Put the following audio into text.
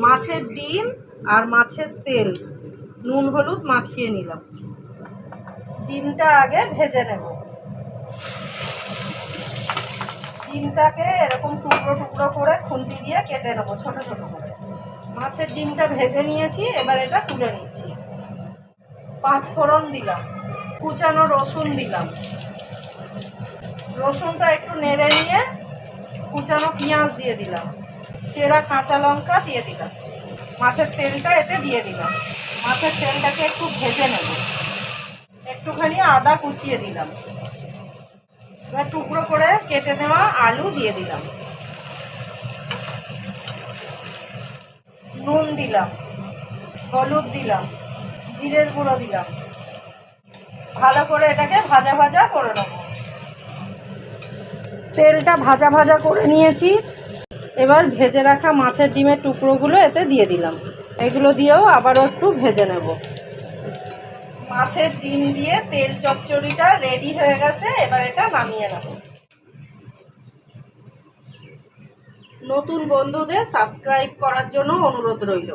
মাছের ডিম আর মাছের তেল নুন হলুদ মাখিয়ে নিলাম। ডিমটা আগে ভেজে নেব। ডিমটাকে এরকম টুকরো টুকরো করে খুন্তি দিয়ে কেটে নেবো ছোট ছোট করে। মাছের ডিমটা ভেজে নিয়েছি, এবার এটা তুলে নিচ্ছি। 5 ফোড়ন দিলাম, কুচানো রসুন দিলাম। রসুনটা একটু নেড়ে নিয়ে কুচানো পেঁয়াজ দিয়ে দিলাম, চেরা কাঁচা লঙ্কা দিয়ে দিলাম, মাছের তেলটা এতে দিয়ে দিলাম। মাছের তেলটাকে একটু ভেজে নেব। একটুখানি আদা কুচিয়ে দিলাম। এবার টুকরো করে কেটে নেওয়া আলু দিয়ে দিলাম। নুন দিলাম, হলুদ দিলাম, জিরের গুঁড়ো দিলাম। ভালো করে এটাকে ভাজা ভাজা করে নেব। তেলটা ভাজা ভাজা করে নিয়েছি। এবার ভেজে রাখা মাছের ডিমের টুকরোগুলো এতে দিয়ে দিলাম। এগুলো দিয়েও আবারও একটু ভেজে নেব। মাছের ডিম দিয়ে তেল চচ্চড়িটা রেডি হয়ে গেছে। এবার এটা নামিয়ে নেব। নতুন বন্ধুদের সাবস্ক্রাইব করার জন্য অনুরোধ রইল।